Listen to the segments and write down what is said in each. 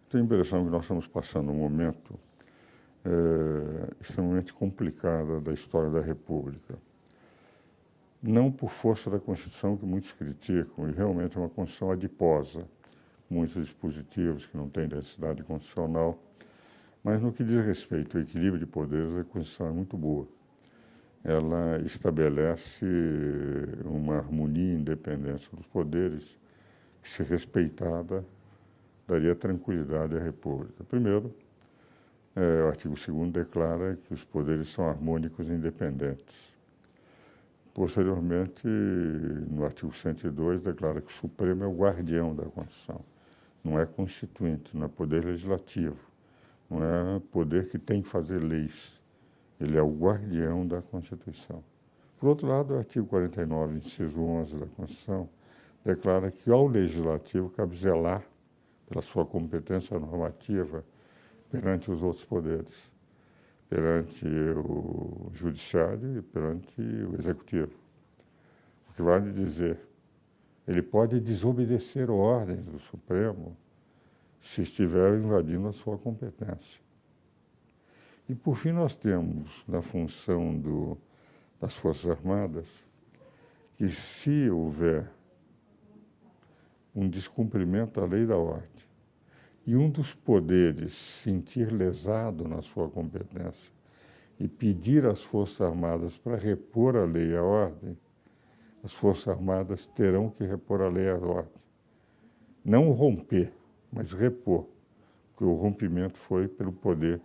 Tenho a impressão que nós estamos passando um momento extremamente complicado da história da República. Não por força da Constituição, que muitos criticam, e realmente é uma Constituição adiposa, muitos dispositivos que não têm densidade constitucional, mas no que diz respeito ao equilíbrio de poderes, a Constituição é muito boa. Ela estabelece uma harmonia e independência dos poderes que, se respeitada, daria tranquilidade à República. Primeiro, o artigo 2º declara que os poderes são harmônicos e independentes. Posteriormente, no artigo 102, declara que o Supremo é o guardião da Constituição. Não é constituinte, não é poder legislativo, não é poder que tem que fazer leis. Ele é o guardião da Constituição. Por outro lado, o artigo 49, inciso 11 da Constituição, declara que ao Legislativo cabe zelar pela sua competência normativa perante os outros poderes, perante o Judiciário e perante o Executivo. O que vale dizer, ele pode desobedecer ordens do Supremo se estiver invadindo a sua competência. E, por fim, nós temos, na função das Forças Armadas, que se houver um descumprimento da lei e da ordem e um dos poderes sentir lesado na sua competência e pedir às Forças Armadas para repor a lei e a ordem, as Forças Armadas terão que repor a lei e a ordem. Não romper, mas repor, porque o rompimento foi pelo poder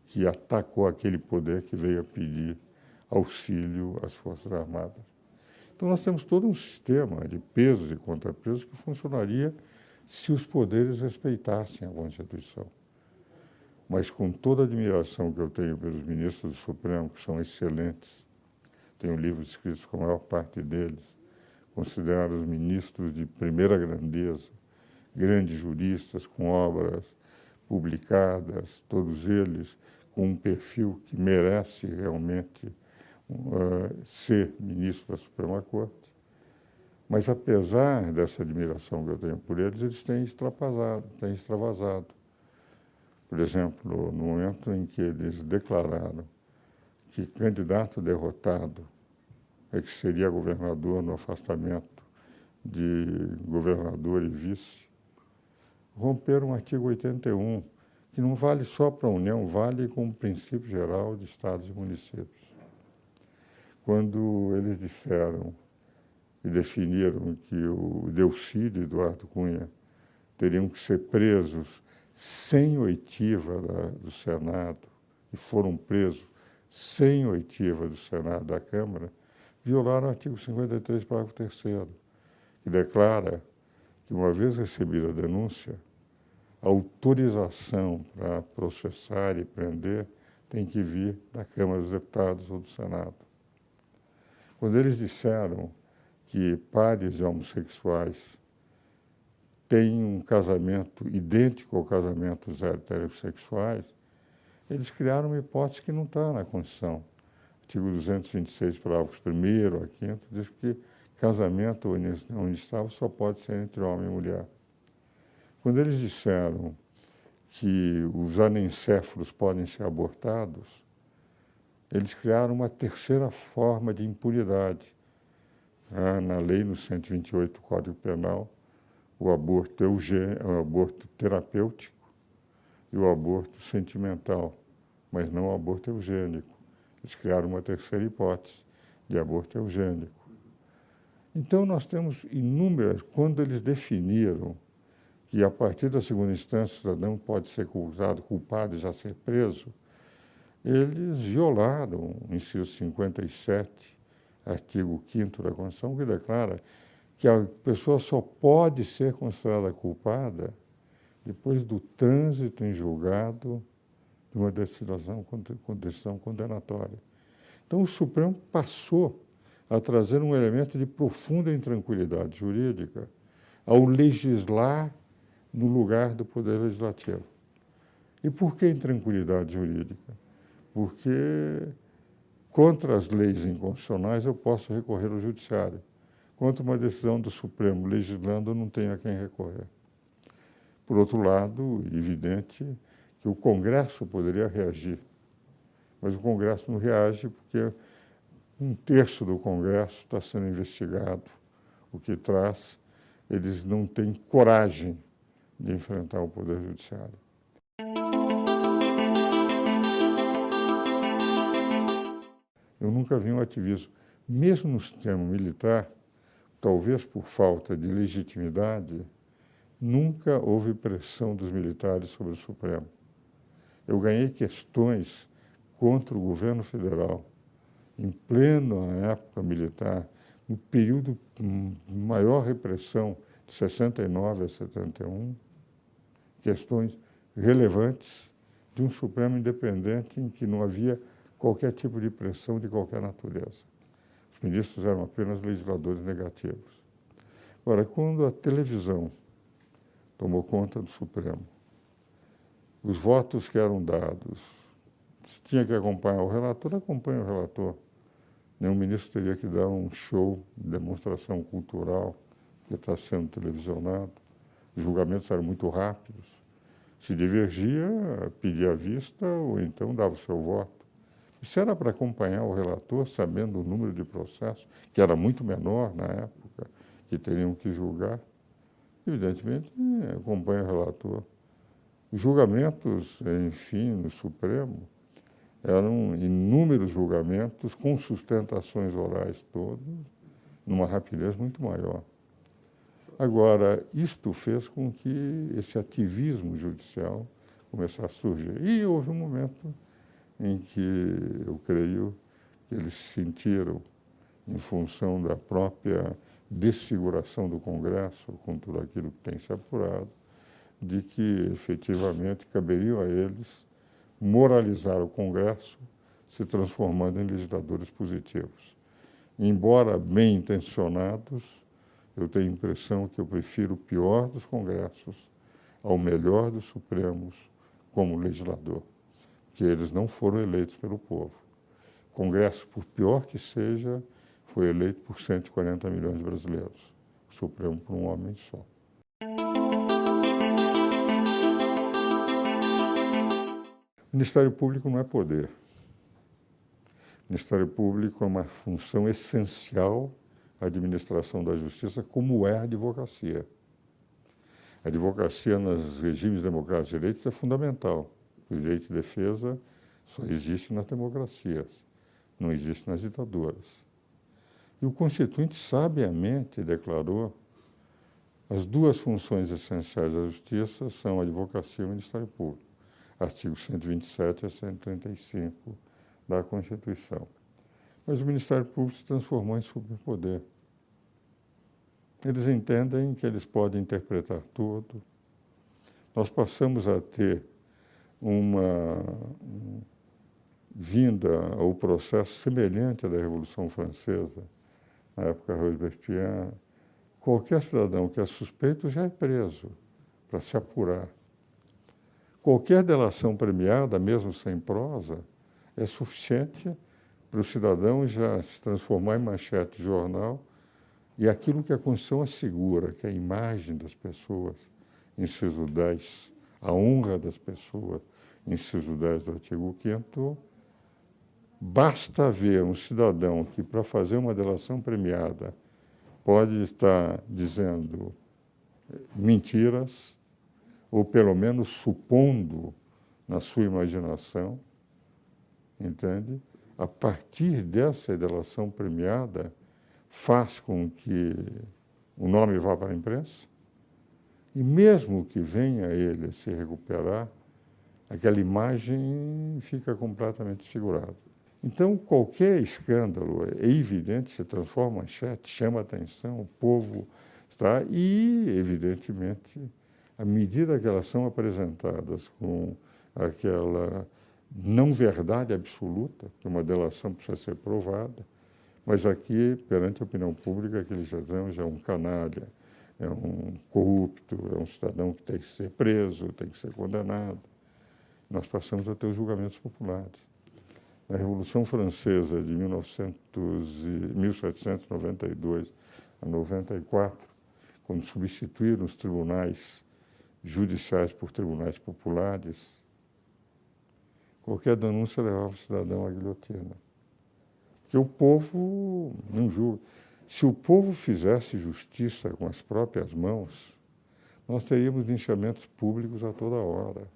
que atacou aquele poder que veio a pedir auxílio às Forças Armadas. Então, nós temos todo um sistema de pesos e contrapesos que funcionaria se os poderes respeitassem a Constituição. Mas, com toda a admiração que eu tenho pelos ministros do Supremo, que são excelentes, tenho livros escritos com a maior parte deles, considero os ministros de primeira grandeza, grandes juristas com obras publicadas, todos eles com um perfil que merece realmente ser ministro da Suprema Corte. Mas, apesar dessa admiração que eu tenho por eles, eles têm extravasado. Por exemplo, no momento em que eles declararam que candidato derrotado é que seria governador no afastamento de governador e vice, romperam o artigo 81, que não vale só para a União, vale como princípio geral de estados e municípios. Quando eles disseram e definiram que o Delcídio e Eduardo Cunha teriam que ser presos sem oitiva do Senado, e foram presos sem oitiva do Senado da Câmara, violaram o artigo 53, parágrafo 3º, que declara que, uma vez recebida a denúncia, a autorização para processar e prender tem que vir da Câmara dos Deputados ou do Senado. Quando eles disseram que pares de homossexuais têm um casamento idêntico ao casamento dos heterossexuais, eles criaram uma hipótese que não está na Constituição. O artigo 226, parágrafos 1º a 5º, diz que casamento onde estava só pode ser entre homem e mulher. Quando eles disseram que os anencéfalos podem ser abortados, eles criaram uma terceira forma de impunidade. Na lei, no 128 do Código Penal, o aborto o aborto terapêutico e o aborto sentimental, mas não o aborto eugênico. Eles criaram uma terceira hipótese de aborto eugênico. Então, nós temos inúmeras, quando eles definiram que, a partir da segunda instância, o cidadão pode ser culpado e já ser preso, eles violaram o inciso 57, artigo 5º da Constituição, que declara que a pessoa só pode ser considerada culpada depois do trânsito em julgado de uma decisão condenatória. Então, o Supremo passou a trazer um elemento de profunda intranquilidade jurídica ao legislar no lugar do Poder Legislativo. E por que intranquilidade jurídica? Porque contra as leis inconstitucionais eu posso recorrer ao Judiciário. Contra uma decisão do Supremo legislando, eu não tenho a quem recorrer. Por outro lado, evidente que o Congresso poderia reagir, mas o Congresso não reage porque um terço do Congresso está sendo investigado, o que traz, eles não têm coragem de enfrentar o Poder Judiciário. Eu nunca vi um ativismo, mesmo no sistema militar, talvez por falta de legitimidade, nunca houve pressão dos militares sobre o Supremo. Eu ganhei questões contra o governo federal, em plena época militar, no período de maior repressão, de 69 a 71, questões relevantes de um Supremo independente em que não havia qualquer tipo de pressão de qualquer natureza. Os ministros eram apenas legisladores negativos. Agora, quando a televisão tomou conta do Supremo, os votos que eram dados, se tinha que acompanhar o relator, acompanha o relator. Nenhum ministro teria que dar um show de demonstração cultural que está sendo televisionado. Os julgamentos eram muito rápidos. Se divergia, pedia a vista ou então dava o seu voto. Isso era para acompanhar o relator, sabendo o número de processos, que era muito menor na época, que teriam que julgar. Evidentemente, acompanha o relator. Os julgamentos, enfim, no Supremo, eram inúmeros julgamentos com sustentações orais todas, numa rapidez muito maior. Agora, isto fez com que esse ativismo judicial começasse a surgir. E houve um momento em que eu creio que eles se sentiram, em função da própria desfiguração do Congresso, com tudo aquilo que tem se apurado, de que efetivamente caberia a eles moralizar o Congresso, se transformando em legisladores positivos. Embora bem intencionados, eu tenho a impressão que eu prefiro o pior dos congressos ao melhor dos Supremos como legislador, que eles não foram eleitos pelo povo. O Congresso, por pior que seja, foi eleito por 140 milhões de brasileiros. O Supremo por um homem só. O Ministério Público não é poder. O Ministério Público é uma função essencial à administração da justiça, como é a advocacia. A advocacia nos regimes democráticos de direitos é fundamental. O direito de defesa só existe nas democracias, não existe nas ditaduras. E o Constituinte sabiamente declarou as duas funções essenciais da justiça são a advocacia e o Ministério Público. Artigos 127 a 135 da Constituição. Mas o Ministério Público se transformou em superpoder. Eles entendem que eles podem interpretar tudo. Nós passamos a ter uma vinda ao processo semelhante à da Revolução Francesa, na época de Robespierre. Qualquer cidadão que é suspeito já é preso para se apurar. Qualquer delação premiada, mesmo sem prosa, é suficiente para o cidadão já se transformar em manchete de jornal e aquilo que a Constituição assegura, que é a imagem das pessoas, inciso 10, a honra das pessoas, inciso 10 do artigo 5º, basta ver um cidadão que, para fazer uma delação premiada, pode estar dizendo mentiras, ou pelo menos supondo na sua imaginação, entende? A partir dessa delação premiada, faz com que o nome vá para a imprensa, e mesmo que venha ele a se recuperar, aquela imagem fica completamente desfigurada. Então, qualquer escândalo, é evidente, se transforma em manchete, chama a atenção, o povo está, e, evidentemente, à medida que elas são apresentadas com aquela não verdade absoluta, que uma delação precisa ser provada, mas aqui, perante a opinião pública, aquele cidadão já é um canalha, é um corrupto, é um cidadão que tem que ser preso, tem que ser condenado. Nós passamos a ter os julgamentos populares. Na Revolução Francesa de 1792 a 94, quando substituíram os tribunais judiciais por tribunais populares, qualquer denúncia levava o cidadão à guilhotina. Porque o povo não julga. Se o povo fizesse justiça com as próprias mãos, nós teríamos linchamentos públicos a toda hora.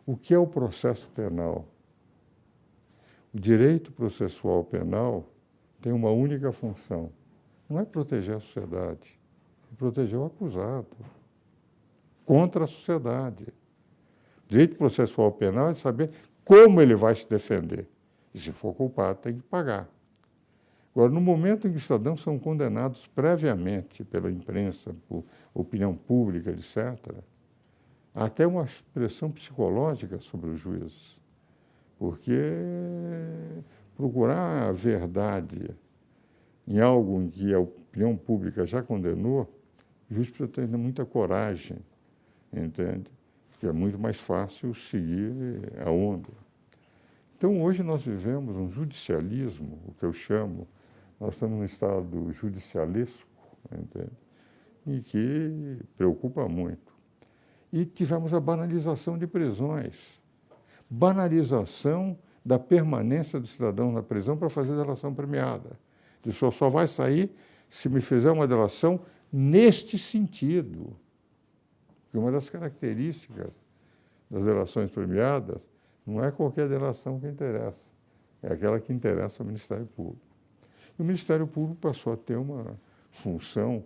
O que é o processo penal? O direito processual penal tem uma única função. Não é proteger a sociedade, é proteger o acusado contra a sociedade. O direito processual penal é saber como ele vai se defender. E, se for culpado, tem que pagar. Agora, no momento em que os cidadãos são condenados previamente pela imprensa, por opinião pública, etc., há até uma pressão psicológica sobre os juízes, porque procurar a verdade em algo em que a opinião pública já condenou, o juiz precisa ter muita coragem, entende? Porque é muito mais fácil seguir a onda. Então, hoje nós vivemos um judicialismo, o que eu chamo, nós estamos num estado judicialesco, entende? E que preocupa muito. E tivemos a banalização de prisões, banalização da permanência do cidadão na prisão para fazer delação premiada. O senhor só vai sair se me fizer uma delação neste sentido. Porque uma das características das delações premiadas não é qualquer delação que interessa, é aquela que interessa ao Ministério Público. E o Ministério Público passou a ter uma função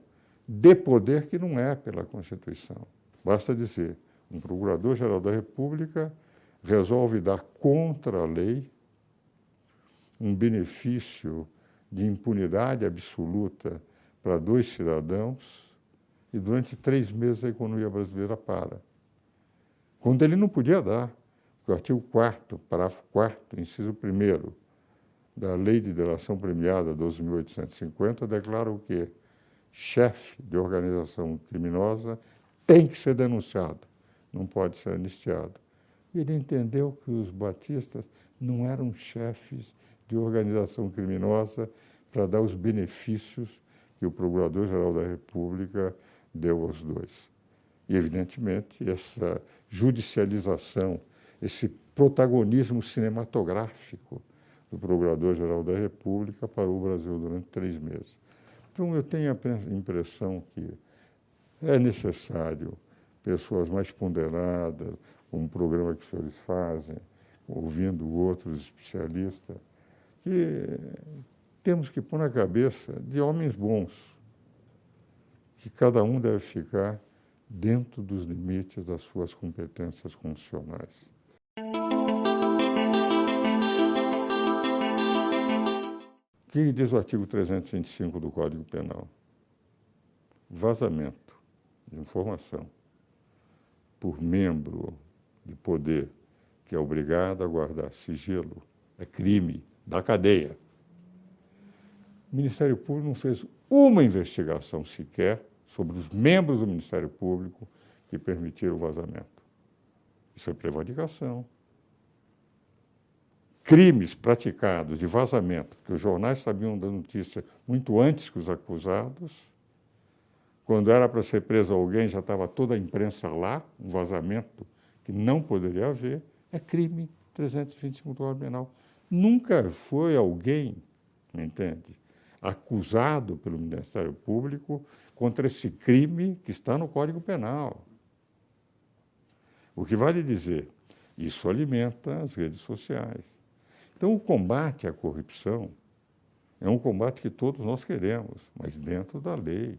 de poder que não é pela Constituição. Basta dizer, um Procurador-Geral da República resolve dar contra a lei um benefício de impunidade absoluta para 2 cidadãos e durante 3 meses a economia brasileira para. Quando ele não podia dar, porque o artigo 4º, parágrafo 4º, inciso 1º da Lei de Delação Premiada 12.850 declara o quê? Chefe de organização criminosa tem que ser denunciado, não pode ser anistiado. E ele entendeu que os batistas não eram chefes de organização criminosa para dar os benefícios que o Procurador-Geral da República deu aos 2. E, evidentemente, essa judicialização, esse protagonismo cinematográfico do Procurador-Geral da República parou o Brasil durante 3 meses. Então, eu tenho a impressão que é necessário pessoas mais ponderadas, como o programa que os senhores fazem, ouvindo outros especialistas, que temos que pôr na cabeça de homens bons, que cada um deve ficar dentro dos limites das suas competências constitucionais. O que diz o artigo 325 do Código Penal? Vazamento de informação por membro de poder que é obrigado a guardar sigilo é crime da cadeia. O Ministério Público não fez uma investigação sequer sobre os membros do Ministério Público que permitiram o vazamento. Isso é prevaricação. Crimes praticados de vazamento, que os jornais sabiam da notícia muito antes que os acusados. Quando era para ser preso alguém, já estava toda a imprensa lá, um vazamento que não poderia haver, é crime 325 do Código Penal. Nunca foi alguém, me entende, acusado pelo Ministério Público contra esse crime que está no Código Penal. O que vale dizer, isso alimenta as redes sociais. Então, o combate à corrupção é um combate que todos nós queremos, mas dentro da lei.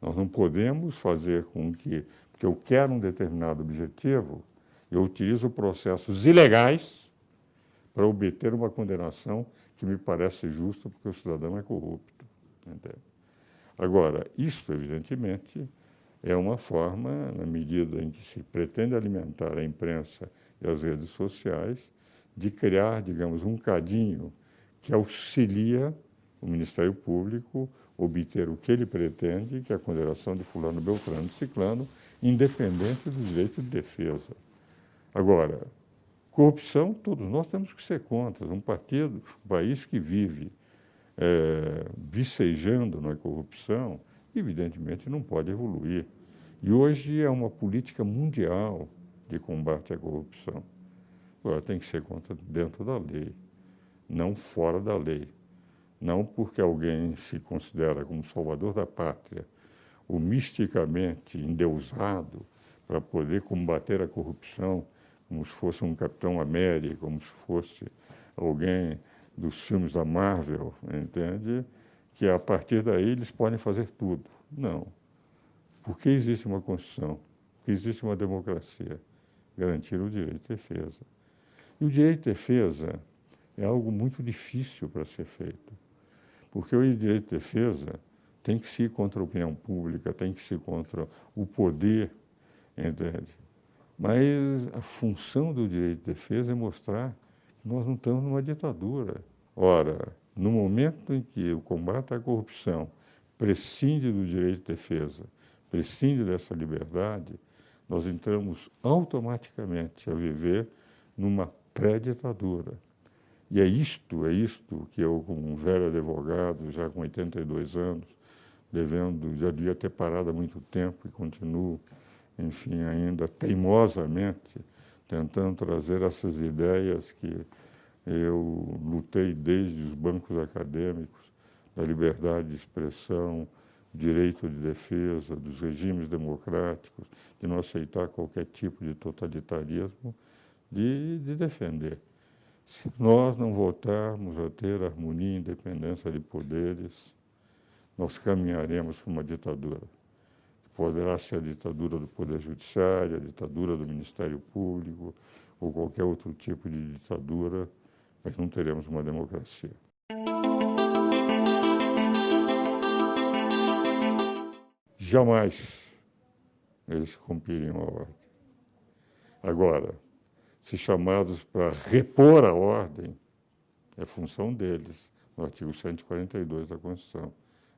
Nós não podemos fazer com que, porque eu quero um determinado objetivo, eu utilizo processos ilegais para obter uma condenação que me parece justa, porque o cidadão é corrupto. Entende? Agora, isso, evidentemente, é uma forma, na medida em que se pretende alimentar a imprensa e as redes sociais, de criar, digamos, um cadinho que auxilia o Ministério Público obter o que ele pretende, que é a condenação de fulano, beltrano e ciclano, independente do direito de defesa. Agora, corrupção, todos nós temos que ser contra. Um país que vive vicejando na corrupção, evidentemente não pode evoluir. E hoje é uma política mundial de combate à corrupção. Agora, tem que ser dentro da lei, não fora da lei. Não porque alguém se considera como salvador da pátria ou misticamente endeusado para poder combater a corrupção, como se fosse um Capitão América, como se fosse alguém dos filmes da Marvel, entende? Que a partir daí eles podem fazer tudo. Não. Porque existe uma Constituição, porque existe uma democracia, garantir o direito de defesa. E o direito de defesa é algo muito difícil para ser feito, porque o direito de defesa tem que se ir contra a opinião pública, tem que se ir contra o poder, entende? Mas a função do direito de defesa é mostrar que nós não estamos numa ditadura. Ora, no momento em que o combate à corrupção prescinde do direito de defesa, prescinde dessa liberdade, nós entramos automaticamente a viver numa pré-ditadura. E é isto que eu, como um velho advogado, já com 82 anos, já devia ter parado há muito tempo e continuo, enfim, ainda teimosamente tentando trazer essas ideias que eu lutei desde os bancos acadêmicos, da liberdade de expressão, direito de defesa, dos regimes democráticos, de não aceitar qualquer tipo de totalitarismo, de defender. Se nós não voltarmos a ter harmonia e independência de poderes, nós caminharemos para uma ditadura. Poderá ser a ditadura do Poder Judiciário, a ditadura do Ministério Público, ou qualquer outro tipo de ditadura, mas não teremos uma democracia. Jamais eles cumpririam a ordem. Agora, se chamados para repor a ordem, é função deles, no artigo 142 da Constituição,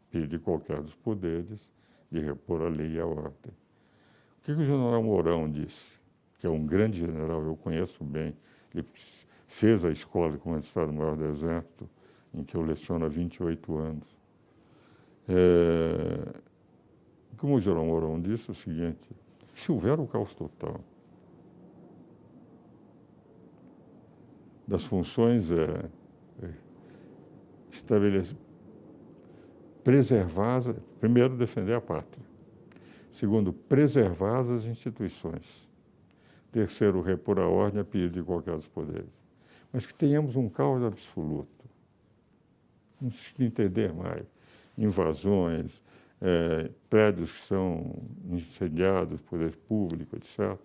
pedir qualquer dos poderes de repor a lei e a ordem. O que o general Mourão disse? Que é um grande general, eu conheço bem, ele fez a escola de comando de Estado-Maior do Exército, em que eu leciono há 28 anos. Como o general Mourão disse, é o seguinte: se houver o caos total, das funções preservar, primeiro, defender a pátria. Segundo, preservar as instituições. Terceiro, repor a ordem a pedido de qualquer dos poderes. Mas que tenhamos um caos absoluto. Não se entender mais. Invasões, prédios que são incendiados, poder público, etc.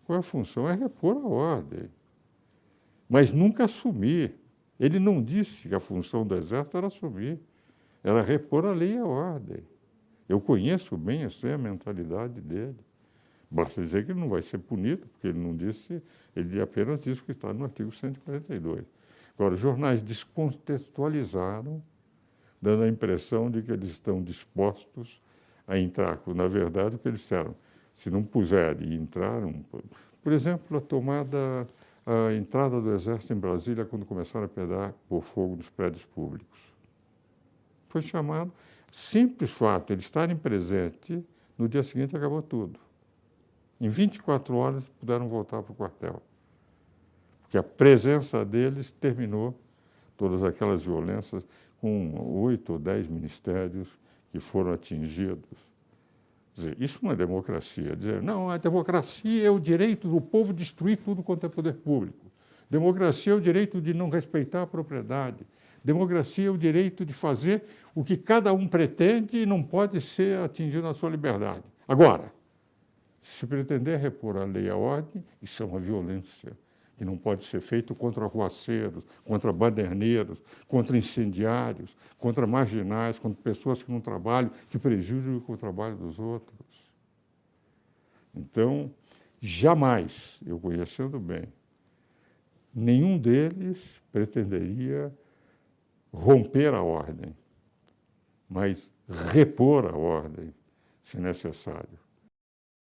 Qual é a função? É repor a ordem. Mas nunca assumir. Ele não disse que a função do Exército era assumir, era repor a lei e a ordem. Eu conheço bem, eu sei a mentalidade dele. Basta dizer que ele não vai ser punido, porque ele não disse, ele apenas disse o que está no artigo 142. Agora, os jornais descontextualizaram, dando a impressão de que eles estão dispostos a entrar. Na verdade, o que eles disseram, se não puserem e entraram, por exemplo, a entrada do Exército em Brasília quando começaram a pegar por fogo nos prédios públicos. Foi chamado, simples fato, eles estarem presentes, no dia seguinte acabou tudo. Em 24 horas puderam voltar para o quartel, porque a presença deles terminou todas aquelas violências com 8 ou 10 ministérios que foram atingidos. Quer dizer, isso não é democracia. Dizer, não, a democracia é o direito do povo destruir tudo quanto é poder público. Democracia é o direito de não respeitar a propriedade. Democracia é o direito de fazer o que cada um pretende e não pode ser atingido na sua liberdade. Agora, se pretender repor a lei e a ordem, isso é uma violência que não pode ser feito contra arruaceiros, contra baderneiros, contra incendiários, contra marginais, contra pessoas que não trabalham, que prejudicam o trabalho dos outros. Então, jamais, eu conhecendo bem, nenhum deles pretenderia romper a ordem, mas repor a ordem, se necessário.